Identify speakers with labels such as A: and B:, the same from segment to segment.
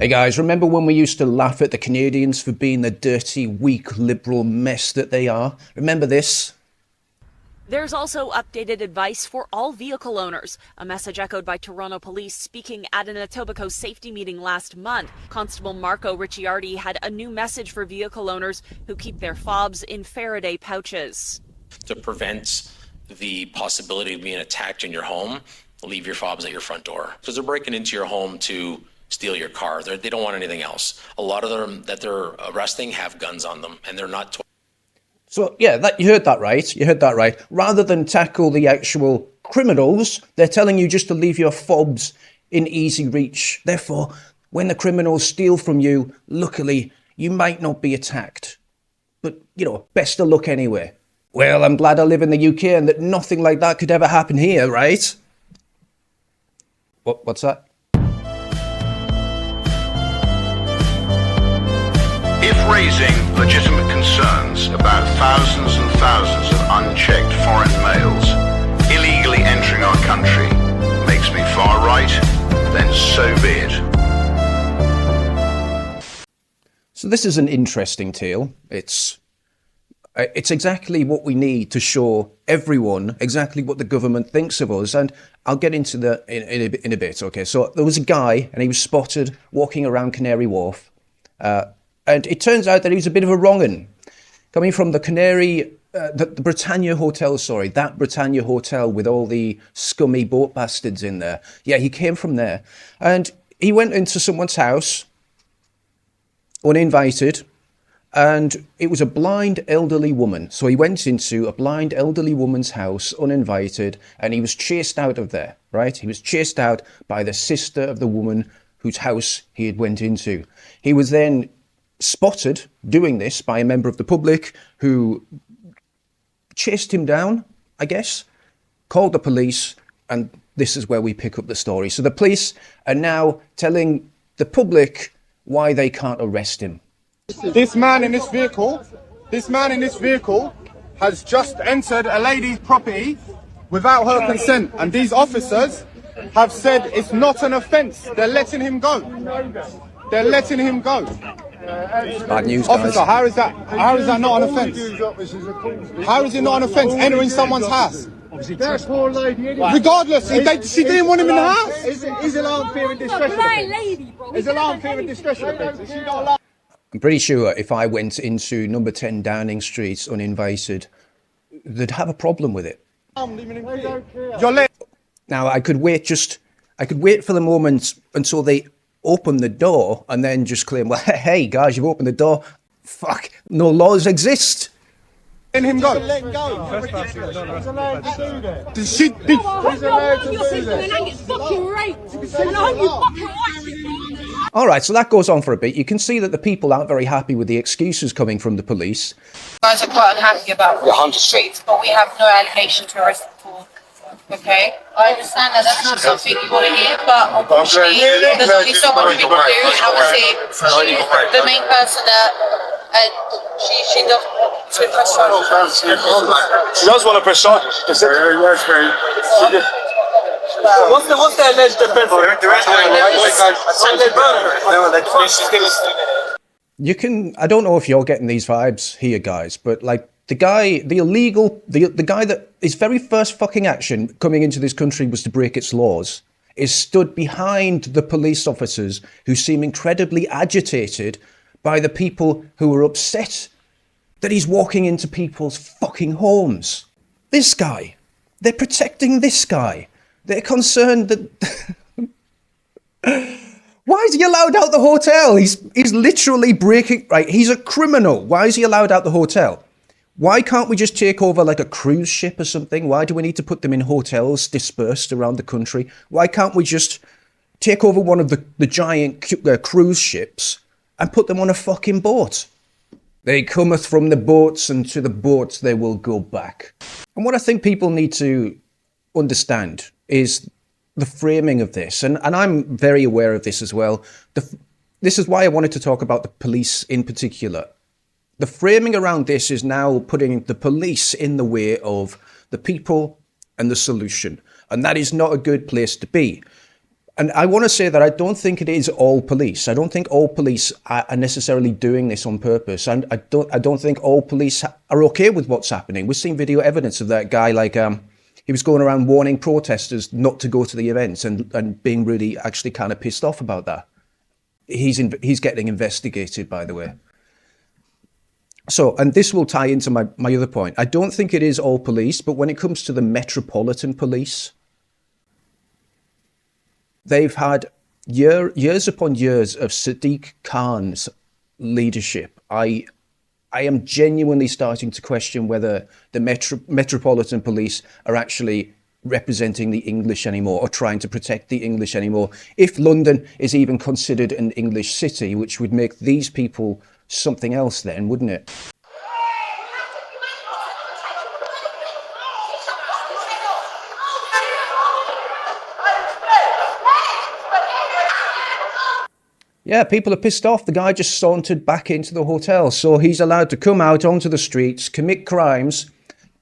A: Hey guys, remember when we used to laugh at the Canadians for being the dirty, weak, liberal mess that they are? Remember this?
B: There's also updated advice for all vehicle owners, a message echoed by Toronto police speaking at an Etobicoke safety meeting last month. Constable Marco Ricciardi had a new message for vehicle owners who keep their fobs in Faraday pouches.
C: To prevent the possibility of being attacked in your home, leave your fobs at your front door. Because they're breaking into your home to steal your car. They don't want anything else. A lot of them that they're arresting have guns on them, and they're not.
A: So yeah, you heard that right. You heard that right. Rather than tackle the actual criminals, they're telling you just to leave your fobs in easy reach. Therefore, when the criminals steal from you, luckily, you might not be attacked. But, you know, best of luck anyway. Well, I'm glad I live in the UK and that nothing like that could ever happen here, right? What's that?
D: If raising legitimate concerns about thousands and thousands of unchecked foreign males illegally entering our country makes me far right, then so be it.
A: So this is an interesting tale. It's exactly what we need to show everyone exactly what the government thinks of us, and I'll get into that in a bit. Okay, so there was a guy, and he was spotted walking around Canary Wharf. And it turns out that he was a bit of a wrong-un. Coming from the the Britannia Hotel, that Britannia Hotel with all the scummy boat bastards in there. Yeah, he came from there. And he went into someone's house, uninvited, and it was a blind elderly woman. So he went into a blind elderly woman's house, uninvited, and he was chased out of there, right? He was chased out by the sister of the woman whose house he had went into. He was then spotted doing this by a member of the public who chased him down, I guess, called the police, and this is where we pick up the story. So the police are now telling the public why they can't arrest him.
E: This man in this vehicle has just entered a lady's property without her consent, and these officers have said it's not an offence. They're letting him go. They're letting him go.
A: Bad news,
E: Officer,
A: guys.
E: how is that not an offence? How is it not an offence entering someone's house?
F: That poor lady.
E: Regardless, she didn't want him in the house.
F: Is alarm fear and discretion? Is alarm fear and discretion offence? Is she not allowed?
A: I'm pretty sure if I went into number 10 Downing Street uninvited, they'd have a problem with it. Now, I could wait for the moment until they open the door and then just claim, well, hey guys, you've opened the door. Fuck, no laws exist.
E: Let him go.
F: Let go. He's allowed to do that.
E: He's allowed to
F: do that.
A: All right, so that goes on for a bit. You can see that the people aren't very happy with the excuses coming from the police.
G: Guys are quite unhappy about the streets, but we have no allegation to arrest them for. Okay, I understand that that's not something you want to hear, but unfortunately, there's only so much we can do. Obviously, she's the main person that, and she doesn't want to press charges.
E: She does want to press charges.
F: What's the alleged offence?
A: You can, I don't know if you're getting these vibes here, guys, but like the guy that his very first fucking action coming into this country was to break its laws, is stood behind the police officers who seem incredibly agitated by the people who are upset that he's walking into people's fucking homes. This guy, they're protecting this guy. They're concerned that... Why is he allowed out the hotel? He's literally breaking... Right, he's a criminal. Why is he allowed out the hotel? Why can't we just take over like a cruise ship or something? Why do we need to put them in hotels dispersed around the country? Why can't we just take over one of the giant cruise ships and put them on a fucking boat? They cometh from the boats, and to the boats they will go back. And what I think people need to understand is the framing of this, and I'm very aware of this as well. This is why I wanted to talk about the police in particular. The framing around this is now putting the police in the way of the people and the solution, and that is not a good place to be. And I want to say that I don't think it is all police. I don't think all police are necessarily doing this on purpose. And I don't think all police are okay with what's happening. We've seen video evidence of that guy, like, he was going around warning protesters not to go to the events and being really actually kind of pissed off about that. He's getting investigated, by the way. So, and this will tie into my other point. I don't think it is all police, but when it comes to the Metropolitan Police, they've had years upon years of Sadiq Khan's leadership. I am genuinely starting to question whether the Metropolitan Police are actually representing the English anymore or trying to protect the English anymore. If London is even considered an English city, which would make these people something else then, wouldn't it? Yeah, people are pissed off. The guy just sauntered back into the hotel, so he's allowed to come out onto the streets, commit crimes,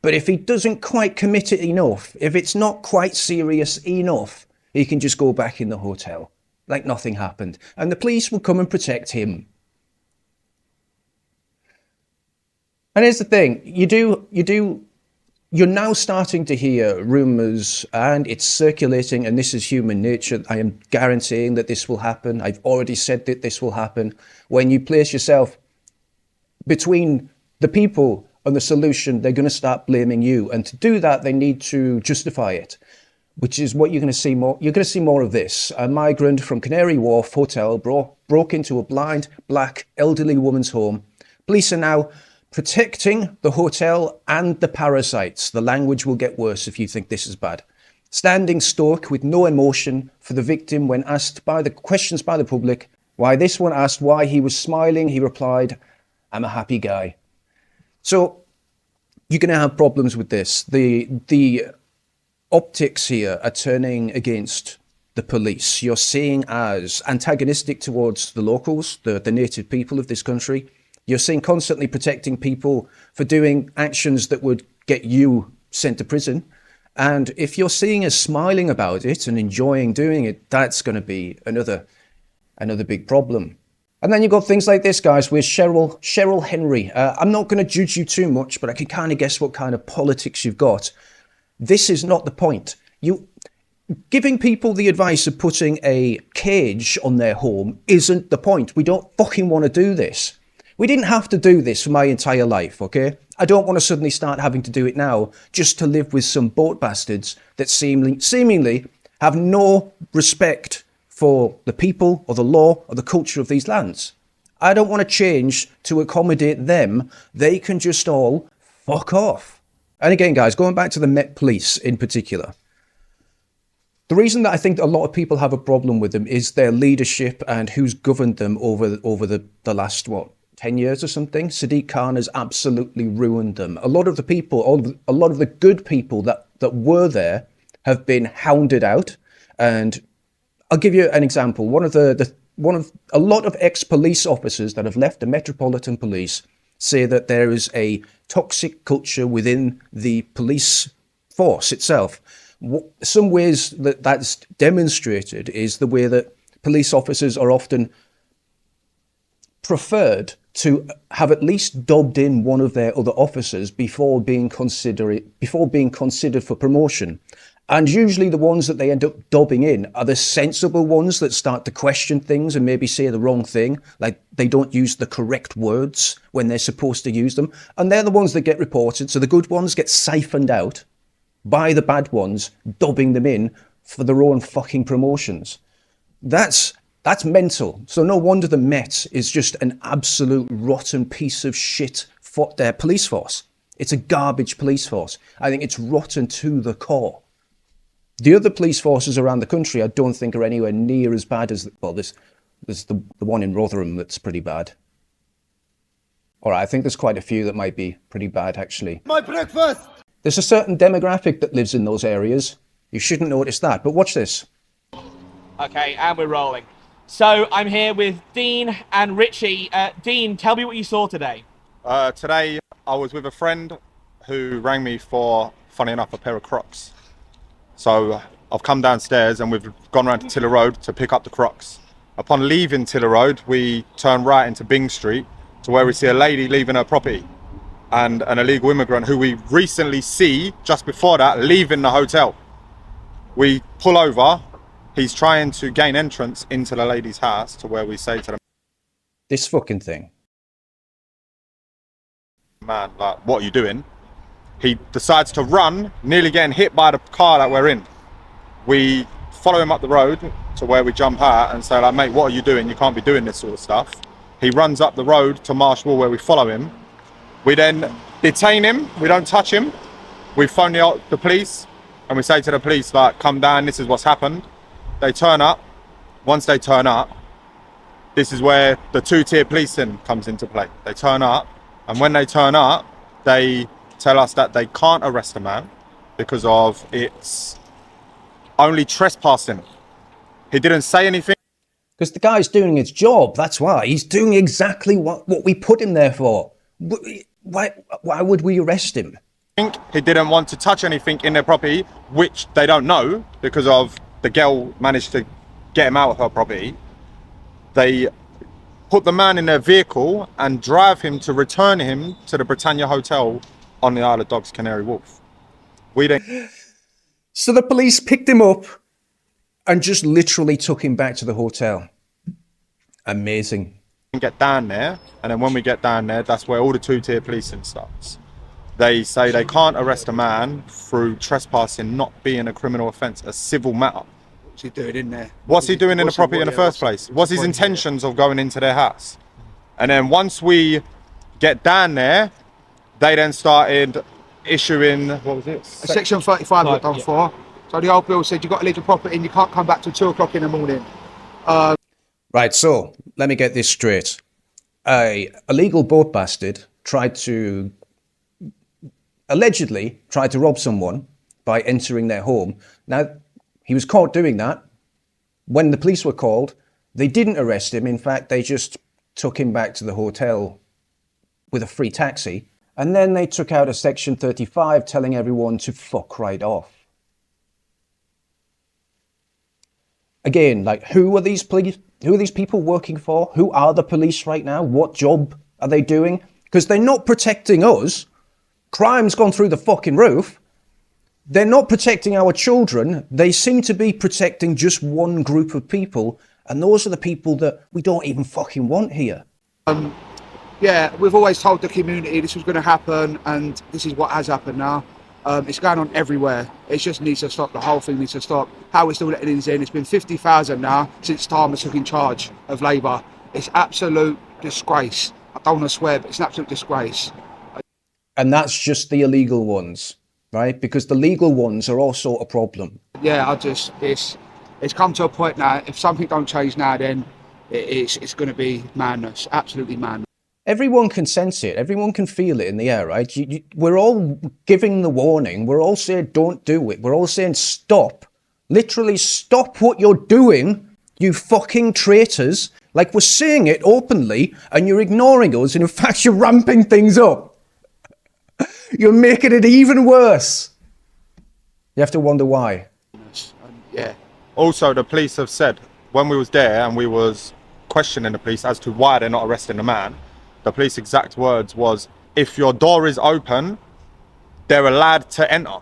A: but if he doesn't quite commit it enough, if it's not quite serious enough, he can just go back in the hotel like nothing happened, and the police will come and protect him. And here's the thing, you're now starting to hear rumours, and it's circulating, and this is human nature. I am guaranteeing that this will happen. I've already said that this will happen. When you place yourself between the people and the solution, they're going to start blaming you. And to do that, they need to justify it, which is what you're going to see more. You're going to see more of this. A migrant from Canary Wharf Hotel broke into a blind, black, elderly woman's home. Police are now protecting the hotel and the parasites. The language will get worse if you think this is bad. Standing stoic with no emotion for the victim when asked by the questions by the public. Why this one asked why he was smiling, he replied, "I'm a happy guy." So you're going to have problems with this. The optics here are turning against the police. You're seeing as antagonistic towards the locals, the native people of this country. You're seeing constantly protecting people for doing actions that would get you sent to prison. And if you're seeing us smiling about it and enjoying doing it, that's going to be another big problem. And then you've got things like this, guys, with Cheryl Henry. I'm not going to judge you too much, but I can kind of guess what kind of politics you've got. This is not the point. Giving people the advice of putting a cage on their home isn't the point. We don't fucking want to do this. We didn't have to do this for my entire life, okay? I don't want to suddenly start having to do it now just to live with some boat bastards that seemingly have no respect for the people or the law or the culture of these lands. I don't want to change to accommodate them. They can just all fuck off. And again, guys, going back to the Met Police in particular, the reason that I think a lot of people have a problem with them is their leadership and who's governed them over the last, 10 years or something. Sadiq Khan has absolutely ruined them. A lot of the people, a lot of the good people that were there have been hounded out. And I'll give you an example. A lot of ex-police officers that have left the Metropolitan Police say that there is a toxic culture within the police force itself. Some ways that's demonstrated is the way that police officers are often preferred to have at least dobbed in one of their other officers before being considered for promotion. And usually the ones that they end up dobbing in are the sensible ones that start to question things and maybe say the wrong thing, like they don't use the correct words when they're supposed to use them. And they're the ones that get reported. So the good ones get siphoned out by the bad ones, dobbing them in for their own fucking promotions. That's mental. So no wonder the Met is just an absolute rotten piece of shit for their police force. It's a garbage police force. I think it's rotten to the core. The other police forces around the country I don't think are anywhere near as bad as, there's the one in Rotherham that's pretty bad. All right, I think there's quite a few that might be pretty bad, actually.
H: My breakfast!
A: There's a certain demographic that lives in those areas. You shouldn't notice that, but watch this.
I: Okay, and we're rolling. So I'm here with Dean and Richie. Dean, tell me what you saw today.
E: Today, I was with a friend who rang me for, funny enough, a pair of Crocs. So I've come downstairs and we've gone around to Tiller Road to pick up the Crocs. Upon leaving Tiller Road, we turn right into Bing Street to where we see a lady leaving her property and an illegal immigrant who we recently see just before that leaving the hotel. We pull over. He's trying to gain entrance into the lady's house to where we say to the
A: This fucking thing.
E: man, like, what are you doing? He decides to run, nearly getting hit by the car that we're in. We follow him up the road to where we jump out and say, like, mate, what are you doing? You can't be doing this sort of stuff. He runs up the road to Marshall where we follow him. We then detain him. We don't touch him. We phone the police and we say to the police, like, come down, this is what's happened. They turn up. Once they turn up, this is where the two-tier policing comes into play. They turn up, and when they turn up, they tell us that they can't arrest a man because of it's only trespassing. He didn't say anything.
A: Because the guy's doing his job, that's why. He's doing exactly what we put him there for. Why would we arrest him?
E: He didn't want to touch anything in their property, which they don't know because of the girl managed to get him out of her property. They put the man in their vehicle and drive him to return him to the Britannia Hotel on the Isle of Dogs, Canary Wharf.
A: So the police picked him up and just literally took him back to the hotel. Amazing.
E: Get down there, and then when we get down there, that's where all the two-tier policing starts. They say they can't arrest a man through trespassing not being a criminal offence, a civil matter.
H: What's he doing in there?
E: What's he doing in the property in the first place? What's his intentions of going into their house? And then once we get down there, they then started issuing, what was it?
H: Section 35 got done for. So the old bill said you've got to leave the property and you can't come back till 2 o'clock in the morning.
A: Right, so let me get this straight. A illegal boat bastard allegedly tried to rob someone by entering their home. Now, he was caught doing that. When the police were called, they didn't arrest him. In fact, they just took him back to the hotel with a free taxi. And then they took out a Section 35 telling everyone to fuck right off. Again, like, who are these people working for? Who are the police right now? What job are they doing? Because they're not protecting us. Crime's gone through the fucking roof. They're not protecting our children. They seem to be protecting just one group of people. And those are the people that we don't even fucking want here.
H: Yeah, we've always told the community this was going to happen, and this is what has happened now. It's going on everywhere. It just needs to stop. The whole thing needs to stop. How we're still letting these in. It's been 50,000 now since Starmer took in charge of Labour. It's absolute disgrace. I don't want to swear, but it's an absolute disgrace.
A: And that's just the illegal ones, right? Because the legal ones are also a problem.
H: Yeah, it's come to a point now. If something don't change now, then it's going to be madness. Absolutely madness.
A: Everyone can sense it. Everyone can feel it in the air, right? We're all giving the warning. We're all saying, don't do it. We're all saying, stop. Literally stop what you're doing, you fucking traitors. Like, we're saying it openly, and you're ignoring us, and in fact, you're ramping things up. You're making it even worse. You have to wonder why.
H: Yeah.
E: Also, the police have said, when we was there and we was questioning the police as to why they're not arresting the man, the police exact words was, if your door is open, they're allowed to enter.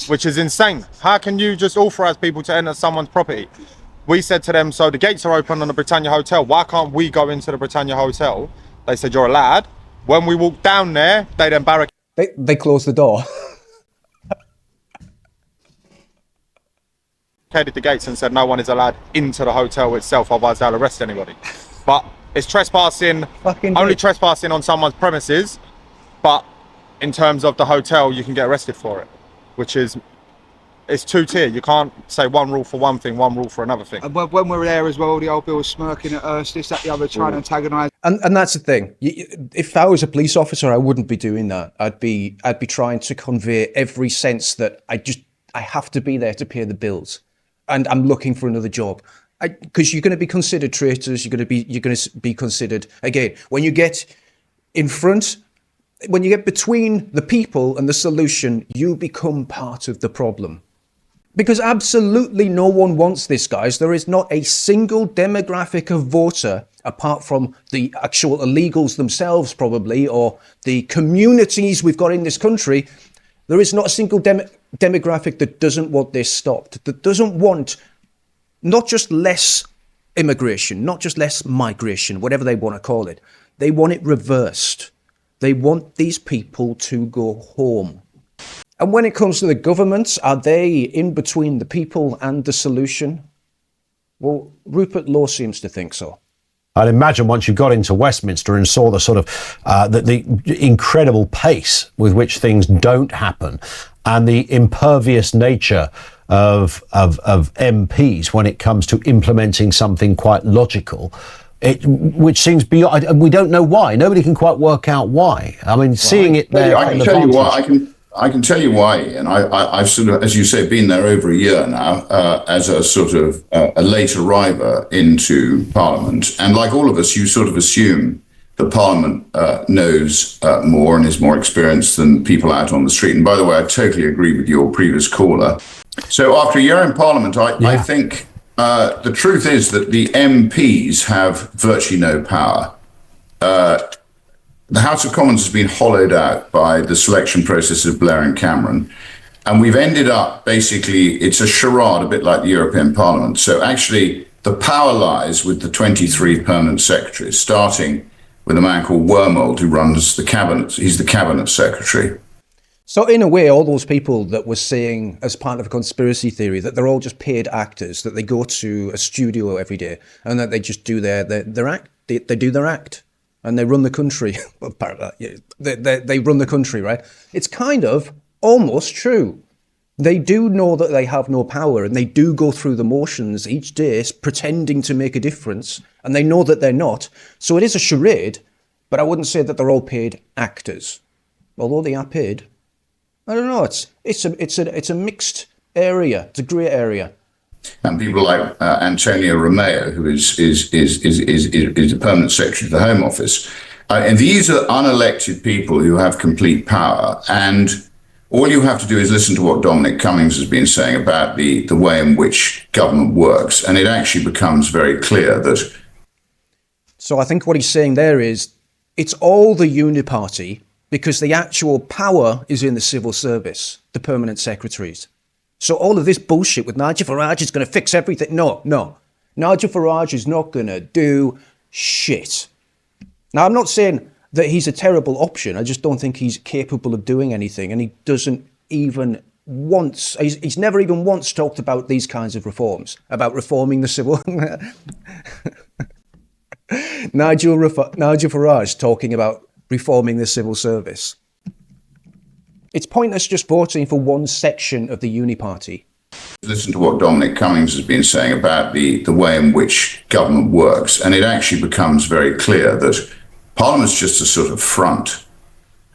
E: Which is insane. How can you just authorize people to enter someone's property? We said to them, so the gates are open on the Britannia Hotel. Why can't we go into the Britannia Hotel? They said, you're allowed. When we walked down there, they then barricaded.
A: They closed the door.
E: The gates and said no one is allowed into the hotel itself, otherwise they'll arrest anybody. But it's trespassing, only trespassing on someone's premises, but in terms of the hotel, you can get arrested for it, which is, it's two-tier. You can't say one rule for one thing, one rule for another thing.
H: And when we were there as well, the old Bill was smirking at us, this, that, the other, trying to antagonise.
A: And that's the thing. If I was a police officer, I wouldn't be doing that. I'd be trying to convey every sense that I have to be there to pay the bills, and I'm looking for another job. Because you're going to be considered traitors. You're going to be considered, again, when you get in front, when you get between the people and the solution, you become part of the problem. Because absolutely no one wants this, guys. There is not a single demographic of voter, apart from the actual illegals themselves, probably, or the communities we've got in this country. There is not a single demographic that doesn't want this stopped, that doesn't want not just less immigration, not just less migration, whatever they want to call it. They want it reversed. They want these people to go home. And when it comes to the governments, are they in between the people and the solution? Well, Rupert Law seems to think so.
J: I'd imagine once you got into Westminster and saw the sort of the incredible pace with which things don't happen and the impervious nature of MPs when it comes to implementing something quite logical, which seems beyond. We don't know why. Nobody can quite work out why. I mean, seeing it there.
K: I can tell you why. I can tell you why, and I've sort of, as you say, been there over a year now as a sort of a late arriver into Parliament. And like all of us, you sort of assume that Parliament knows more and is more experienced than people out on the street. And by the way, I totally agree with your previous caller. So after a year in Parliament, I think the truth is that the MPs have virtually no power. The House of Commons has been hollowed out by the selection process of Blair and Cameron. And we've ended up, basically, it's a charade, a bit like the European Parliament. So actually, the power lies with the 23 permanent secretaries, starting with a man called Wormold, who runs the cabinet. He's the cabinet secretary.
A: So in a way, all those people that were saying, as part of a conspiracy theory, that they're all just paid actors, that they go to a studio every day and that they just do their act, they do their act. And they run the country. They run the country, right? It's kind of almost true. They do know that they have no power, and they do go through the motions each day pretending to make a difference, and they know that they're not. So it is a charade, but I wouldn't say that they're all paid actors. Although they are paid. I don't know. It's a mixed area. It's a grey area.
K: And people like Antonio Romeo, who is the permanent secretary of the Home Office. And these are unelected people who have complete power. And all you have to do is listen to what Dominic Cummings has been saying about the way in which government works. And it actually becomes very clear that...
A: So I think what he's saying there is, it's all the uniparty because the actual power is in the civil service, the permanent secretaries. So all of this bullshit with Nigel Farage is going to fix everything. No. Nigel Farage is not going to do shit. Now, I'm not saying that he's a terrible option. I just don't think he's capable of doing anything. And he doesn't even once, he's never even once talked about these kinds of reforms, about reforming the civil... Nigel Farage talking about reforming the civil service. It's pointless just voting for one section of the uniparty.
K: Listen to what Dominic Cummings has been saying about the way in which government works. And it actually becomes very clear that Parliament's just a sort of front.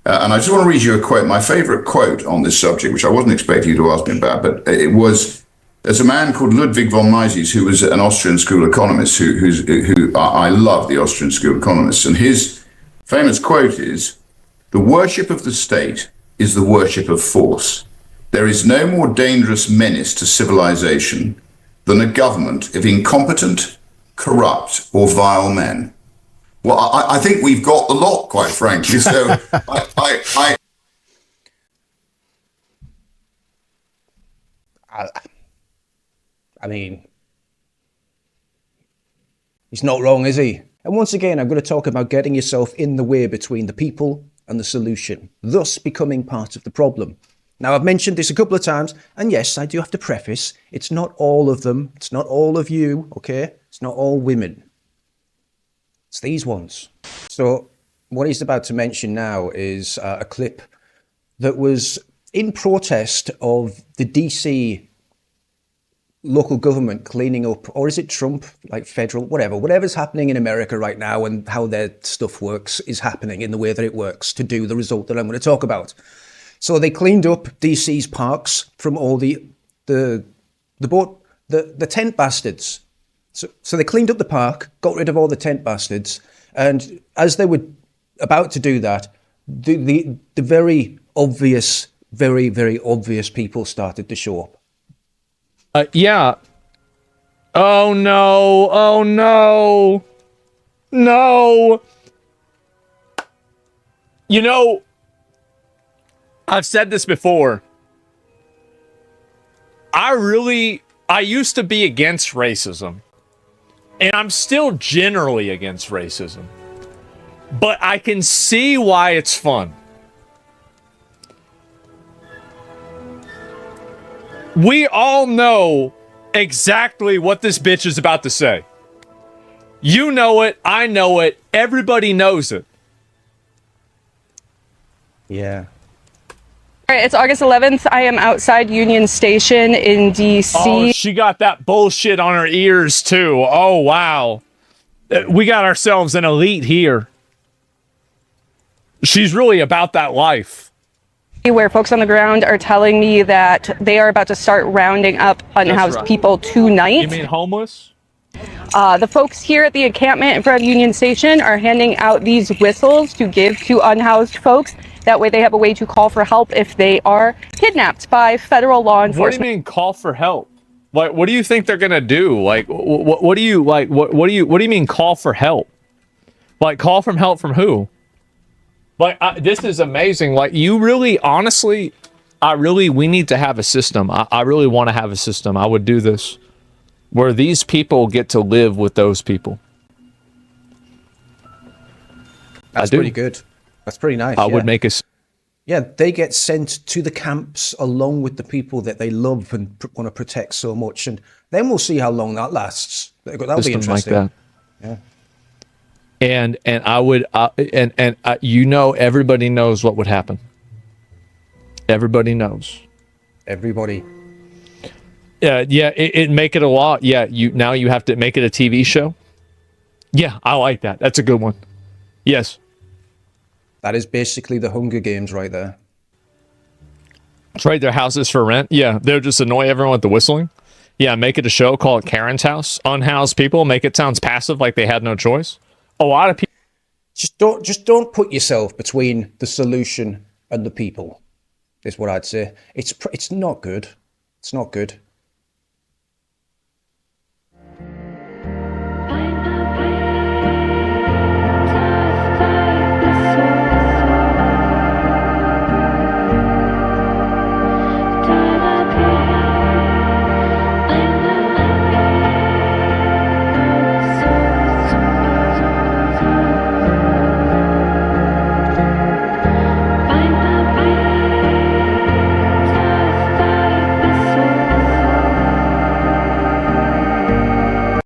K: And I just want to read you a quote, my favourite quote on this subject, which I wasn't expecting you to ask me about, but it was, there's a man called Ludwig von Mises, who was an Austrian school economist, who I love the Austrian school economists. And his famous quote is, "The worship of the state is the worship of force. There is no more dangerous menace to civilization than a government of incompetent, corrupt, or vile men." Well, I think we've got the lot, quite frankly. So
A: I mean, he's not wrong, is he? And once again, I'm going to talk about getting yourself in the way between the people and the solution, thus becoming part of the problem. Now, I've mentioned this a couple of times, and yes, I do have to preface, it's not all of them, it's not all of you, okay? It's not all women. It's these ones. So what he's about to mention now is a clip that was in protest of the DC local government cleaning up, or is it Trump, like federal, whatever's happening in America right now and how their stuff works is happening in the way that it works to do the result that I'm going to talk about. So they cleaned up DC's parks from all the tent bastards. So they cleaned up the park, got rid of all the tent bastards, and as they were about to do that, the very obvious, very, very obvious people started to show up.
L: Yeah. Oh no. Oh no. No. You know, I've said this before. I used to be against racism. And I'm still generally against racism. But I can see why it's fun. We all know exactly what this bitch is about to say. You know it, I know it, everybody knows it.
A: Yeah.
M: All right, it's August 11th. I am outside Union Station in DC.
L: Oh, she got that bullshit on her ears too. Oh, wow. We got ourselves an elite here. She's really about that life.
M: Where folks on the ground are telling me that they are about to start rounding up unhoused people tonight.
L: You mean homeless?
M: The folks here at the encampment in front of Union Station are handing out these whistles to give to unhoused folks. That way they have a way to call for help if they are kidnapped by federal law enforcement.
L: What do you mean call for help? Like, what do you think they're gonna do? Like, what do you like? What do you mean call for help? Like, call from help from who? Like, this is amazing. Like, you really, honestly, we need to have a system. I really want to have a system. I would do this where these people get to live with those people.
A: That's pretty good. That's pretty nice.
L: I would make a.
A: Yeah, they get sent to the camps along with the people that they love and want to protect so much, and then we'll see how long that lasts. That'll be interesting.
L: Like that.
A: Yeah.
L: And I would you know, everybody knows what would happen. Everybody knows.
A: Everybody.
L: Yeah, it make it a law. Yeah, you have to make it a TV show. Yeah, I like that. That's a good one. Yes.
A: That is basically the Hunger Games right there.
L: Trade their houses for rent. Yeah, they'll just annoy everyone with the whistling. Yeah, make it a show, call it Karen's House. Unhoused people, make it sound passive, like they had no choice. A lot of people
A: just don't put yourself between the solution and the people. Is what I'd say. It's not good. It's not good.